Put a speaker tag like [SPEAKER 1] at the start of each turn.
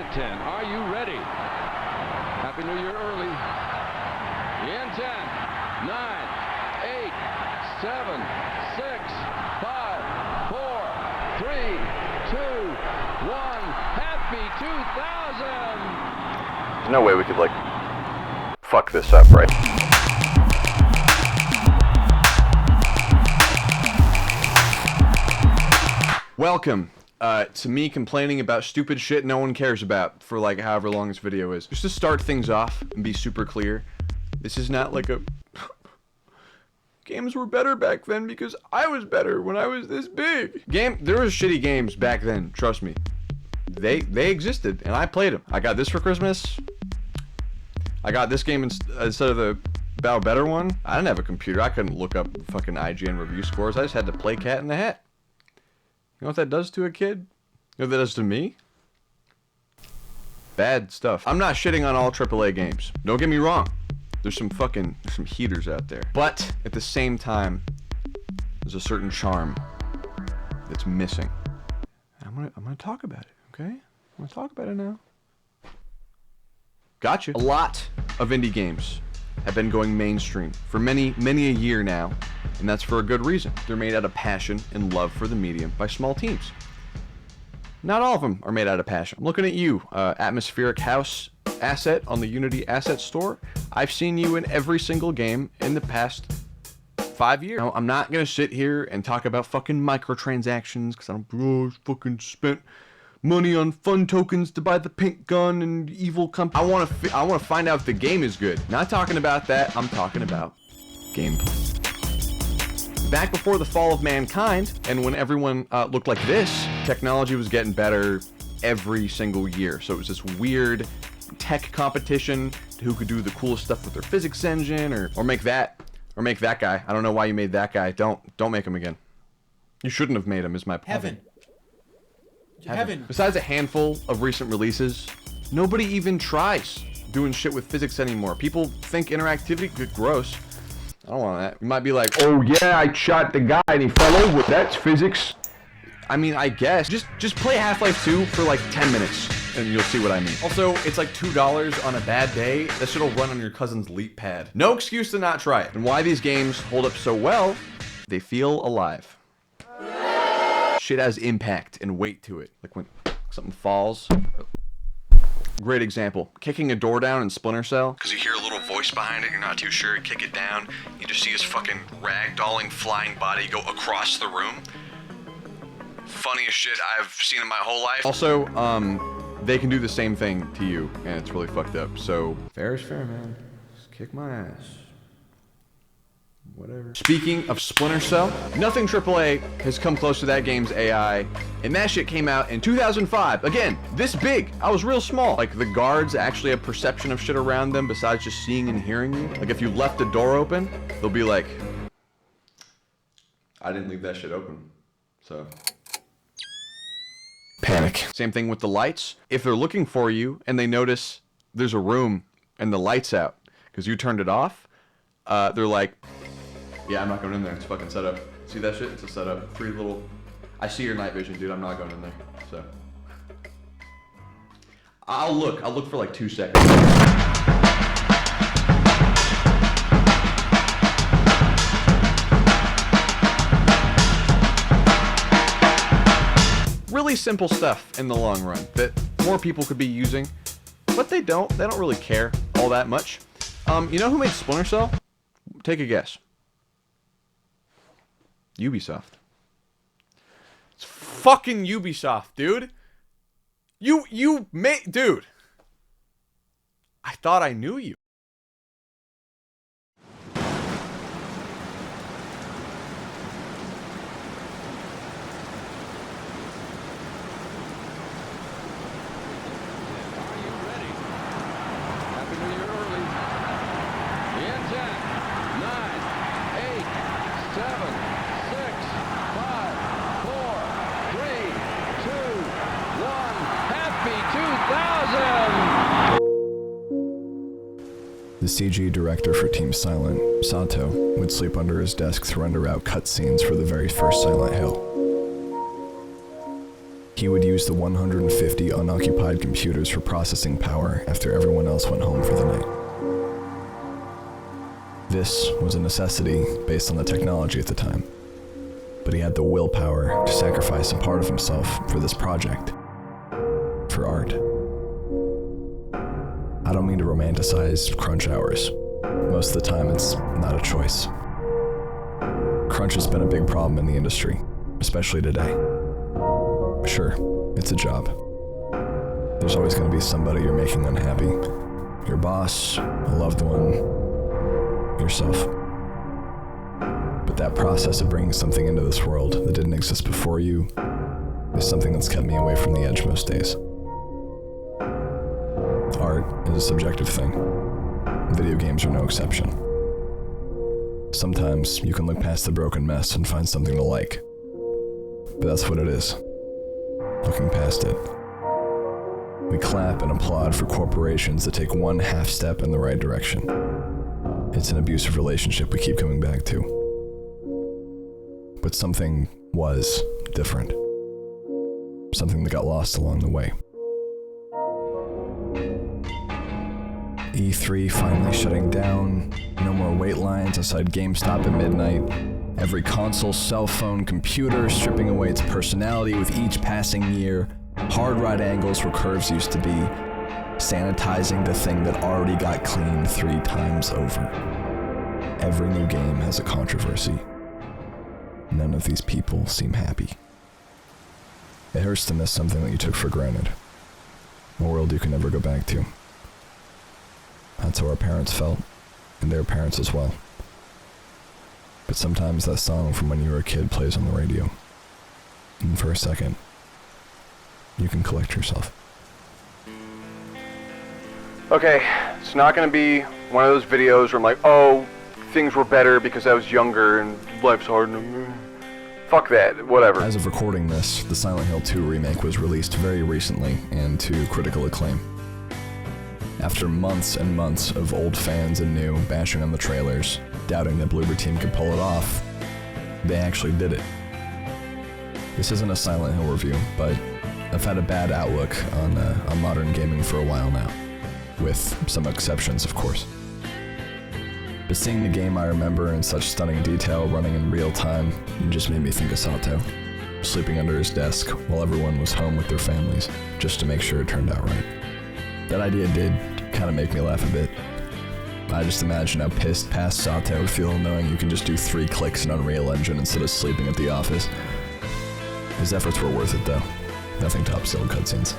[SPEAKER 1] at 10. Are you ready? Happy New Year early. In 10, 9, 8, 7, 6, 5, 4, 3, 2, 1. Happy 2000!
[SPEAKER 2] There's no way we could, like, fuck this up, right? Welcome to me complaining about stupid shit no one cares about for like however long this video is. Just to start things off and be super clear, this is not like a... Games were better back then because I was better when I was this big. There was shitty games back then, trust me. They existed and I played them. I got this for Christmas. I got this game instead of the better one. I didn't have a computer. I couldn't look up fucking IGN review scores. I just had to play Cat in the Hat. You know what that does to a kid? You know what that does to me? Bad stuff. I'm not shitting on all AAA games. Don't get me wrong. There's some heaters out there. But at the same time, there's a certain charm that's missing. I'm gonna talk about it, okay? I'm gonna talk about it now. Gotcha. A lot of indie games have been going mainstream for many a year now, and that's for a good reason. They're made out of passion and love for the medium by small teams. Not all of them are made out of passion. I'm looking at you, Atmospheric House asset on the Unity Asset Store. I've seen you in every single game in the past 5 years. Now, I'm not gonna sit here and talk about fucking microtransactions because I fucking spent money on fun tokens to buy the pink gun and evil company. I want to find out if the game is good. Not talking about that. I'm talking about gameplay. Back before the fall of mankind, and when everyone looked like this, technology was getting better every single year. So it was this weird tech competition to who could do the coolest stuff with their physics engine, or make that guy. I don't know why you made that guy. Don't make him again. You shouldn't have made him. Is my point. Heaven. Besides a handful of recent releases, nobody even tries doing shit with physics anymore. People think interactivity could gross. I don't want that. You might be like, oh yeah, I shot the guy and he fell over. That's physics. I mean, I guess. Just play Half-Life 2 for like 10 minutes and you'll see what I mean. Also, it's like $2 on a bad day. That shit'll run on your cousin's Leap pad. No excuse to not try it. And why these games hold up so well, they feel alive. Shit has impact and weight to it. Like when something falls. Great example. Kicking a door down in Splinter Cell. Because you hear a little voice behind it, you're not too sure, you kick it down, you just see his fucking ragdolling flying body go across the room. Funniest shit I've seen in my whole life. Also, they can do the same thing to you, and it's really fucked up. So, fair is fair, man. Just kick my ass. Whatever. Speaking of Splinter Cell, nothing AAA has come close to that game's AI, and that shit came out in 2005. Again, this big. I was real small. Like, the guards actually have perception of shit around them besides just seeing and hearing you. Like, if you left the door open, they'll be like, I didn't leave that shit open. So... panic. Same thing with the lights. If they're looking for you and they notice there's a room and the light's out because you turned it off, they're like, yeah, I'm not going in there. It's fucking set up. See that shit? It's a setup. Three little... I see your night vision, dude. I'm not going in there. So... I'll look for like 2 seconds. Really simple stuff in the long run that more people could be using, but they don't really care all that much. You know who made Splinter Cell? Take a guess. Ubisoft. It's fucking Ubisoft, dude. You made... Dude. I thought I knew you.
[SPEAKER 3] The CG director for Team Silent, Sato, would sleep under his desk to render out cutscenes for the very first Silent Hill. He would use the 150 unoccupied computers for processing power after everyone else went home for the night. This was a necessity based on the technology at the time, but he had the willpower to sacrifice a part of himself for this project, for art. I don't mean to romanticize crunch hours. Most of the time it's not a choice. Crunch has been a big problem in the industry, especially today. Sure, it's a job. There's always going to be somebody you're making unhappy. Your boss, a loved one, yourself. But that process of bringing something into this world that didn't exist before you is something that's kept me away from the edge most days. Art is a subjective thing. Video games are no exception. Sometimes you can look past the broken mess and find something to like. But that's what it is. Looking past it. We clap and applaud for corporations that take one half step in the right direction. It's an abusive relationship we keep coming back to. But something was different. Something that got lost along the way. E3 finally shutting down, no more wait lines outside GameStop at midnight, every console, cell phone, computer stripping away its personality with each passing year, hard right angles where curves used to be, sanitizing the thing that already got cleaned 3 times over. Every new game has a controversy. None of these people seem happy. It hurts to miss something that you took for granted, a world you can never go back to. That's how our parents felt, and their parents as well. But sometimes that song from when you were a kid plays on the radio, and for a second, you can collect yourself.
[SPEAKER 2] Okay, it's not going to be one of those videos where I'm like, oh, things were better because I was younger and life's hard. Fuck that, whatever.
[SPEAKER 3] As of recording this, the Silent Hill 2 remake was released very recently and to critical acclaim. After months and months of old fans and new bashing on the trailers, doubting that Bloober Team could pull it off, they actually did it. This isn't a Silent Hill review, but I've had a bad outlook on modern gaming for a while now, with some exceptions, of course. But seeing the game I remember in such stunning detail running in real time just made me think of Sato, sleeping under his desk while everyone was home with their families, just to make sure it turned out right. That idea did kind of make me laugh a bit. I just imagine how pissed past Sato would feel knowing you can just do 3 clicks in Unreal Engine instead of sleeping at the office. His efforts were worth it though. Nothing tops the old cutscenes.